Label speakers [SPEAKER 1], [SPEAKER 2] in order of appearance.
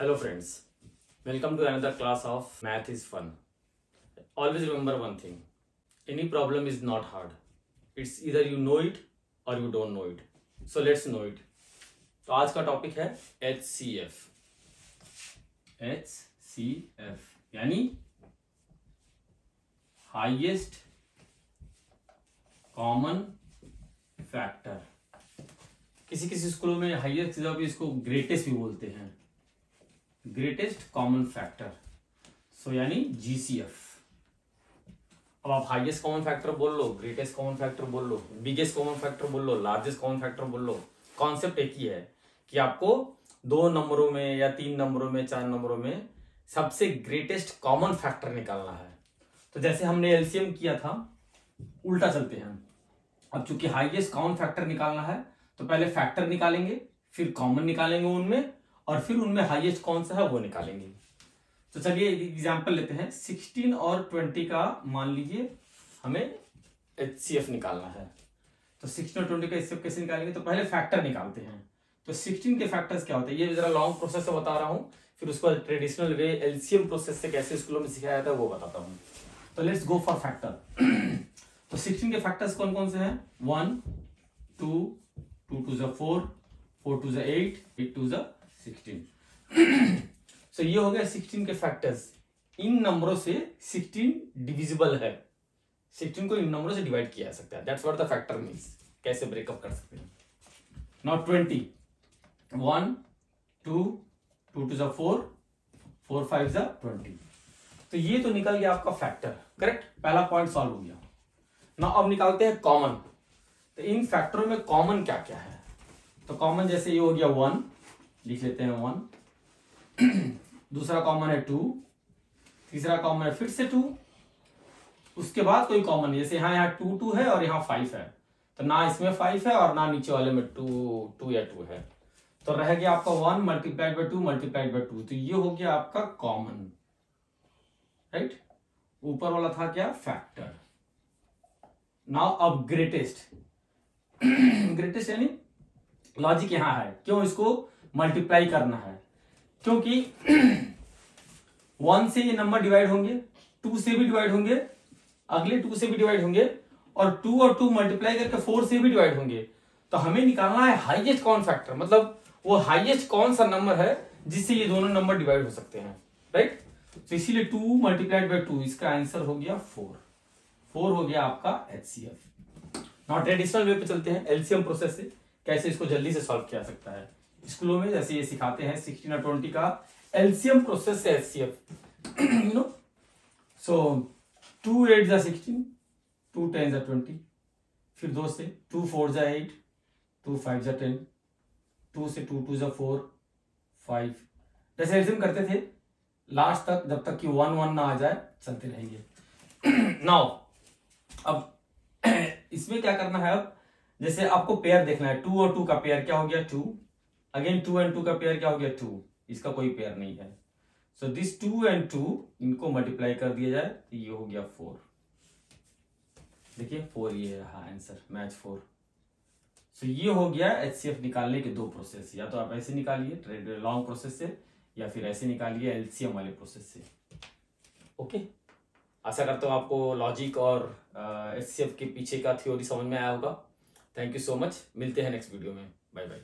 [SPEAKER 1] Hello friends, welcome to another class of Math is Fun. Always remember one thing, any problem is not hard. It's either you know it or you don't know it. So let's know it. तो आज का topic है HCF. HCF यानी highest common factor. किसी किसी स्कूलों में highest जब इसको ग्रेटेस्ट भी बोलते हैं, ग्रेटेस्ट कॉमन फैक्टर. सो यानी GCF. अब आप हाईएस्ट कॉमन फैक्टर बोल लो, ग्रेटेस्ट कॉमन फैक्टर बोल लो, बिगेस्ट कॉमन फैक्टर बोल लो, लार्जेस्ट कॉमन फैक्टर बोल लो, कॉन्सेप्ट एक ही है कि आपको 2 नंबरों में या 3 नंबरों में 4 नंबरों में सबसे ग्रेटेस्ट कॉमन फैक्टर निकालना है. तो जैसे हमने एलसीएम किया था, उल्टा चलते हैं. अब चूंकि हाईएस्ट कॉमन फैक्टर निकालना है तो पहले फैक्टर निकालेंगे, फिर कॉमन निकालेंगे उनमें, और फिर उनमें हाईएस्ट कौन सा है वो निकालेंगे. तो चलिए एग्जांपल लेते हैं. 16 और 20 का मान लीजिए हमें HCF निकालना है. तो 16 और 20 का HCF कैसे निकालेंगे? तो पहले फैक्टर निकालते हैं. तो 16 के फैक्टर्स क्या होते हैं ये जरा लॉन्ग प्रोसेस से बता रहा हूं, फिर उसको ट्रेडिशनल वे एलसीएम प्रोसेस से कैसे स्कूलों में सिखाया जाता है वो बताता हूं. तो लेट्स गो फॉर फैक्टर. तो 16 के फैक्टर्स कौन कौन से हैं? 1 2 2 2 4 4 2 8 8 2 16. So ये हो गया 16 के फैक्टर्स. इन नंबरों से 16 डिविजिबल है. 16 को इन नंबरों से डिवाइड किया जा सकता है. That's what the factor means. कैसे ब्रेकअप कर सकते हैं. नाउ 20 1 2 2 2 4 4 5 20. तो ये तो निकल गया आपका फैक्टर. करेक्ट, पहला पॉइंट सॉल्व हो गया. नाउ अब निकालते हैं कॉमन. तो इन फैक्टरों में कॉमन क्या क्या है? तो कॉमन जैसे ये हो गया 1, लिख लेते हैं 1. दूसरा कॉमन है 2, तीसरा कॉमन है फिर से 2. उसके बाद कोई कॉमन नहीं, जैसे यहाँ 2 2 है और यहाँ 5 है, तो ना इसमें 5 है और ना नीचे वाले में 2 या 2 है. तो रह गया आपका 1 मल्टीप्लाइड बाय 2 मल्टीप्लाइड बाय 2. तो ये हो गया आपका कॉमन. राइट, ऊपर वाला था क्या? फैक्टर. नाउ अब ग्रेटेस्ट. ग्रेटेस्ट यानी लॉजिक यहां है, क्यों इसको मल्टीप्लाई करना है? क्योंकि 1 से ये नंबर डिवाइड होंगे, 2 से भी डिवाइड होंगे, अगले 2 से भी डिवाइड होंगे, और 2 और 2 मल्टीप्लाई करके 4 से भी डिवाइड होंगे. तो हमें निकालना है हाईएस्ट कॉमन फैक्टर, मतलब वो हाईएस्ट कौन सा नंबर है जिससे ये दोनों नंबर डिवाइड हो सकते हैं. राइट, तो इसीलिए 2 मल्टीप्लाइड बाय 2, इसका आंसर हो गया 4. 4 हो गया आपका HCF. नाउ ट्रेडिशनल वे पे चलते हैं, एलसीएम प्रोसेस से कैसे इसको जल्दी से सॉल्व किया सकता है. स्कूलों में जैसे ये सिखाते हैं 16 और 20 का एलसीएम प्रोसेस से HCF. यू नो, सो 2 8 जा 16, 2 10 जा 20, फिर 2 से 2 4 जा 8, 2 5 जा 10, 2 से 2 2 जा 4 5. जैसे एलसीएम करते थे लास्ट तक, जब तक कि 1 1 ना आ जाए चलते रहेंगे. नाउ अब इसमें क्या करना है? अब जैसे आपको पेयर देखना है. 2 और 2 का पेयर क्या हो गया? 2. अगेन 2 एंड 2 का पेयर क्या हो गया? 2. इसका कोई पेयर नहीं है. सो दिस 2 एंड 2 इनको मल्टीप्लाई कर दिया जाए तो ये हो गया 4. देखिए 4 ये है आंसर, मैच 4. सो ये हो गया HCF निकालने के 2 प्रोसेस. या तो आप ऐसे निकालिए लॉन्ग प्रोसेस से, या फिर ऐसे निकालिए एलसीएम वाले प्रोसेस से. ओके, आशा करता हूँ आपको लॉजिक और HCF के पीछे का थ्योरी समझ में आया होगा. Thank you so much. मिलते हैं नेक्स्ट वीडियो में. Bye bye.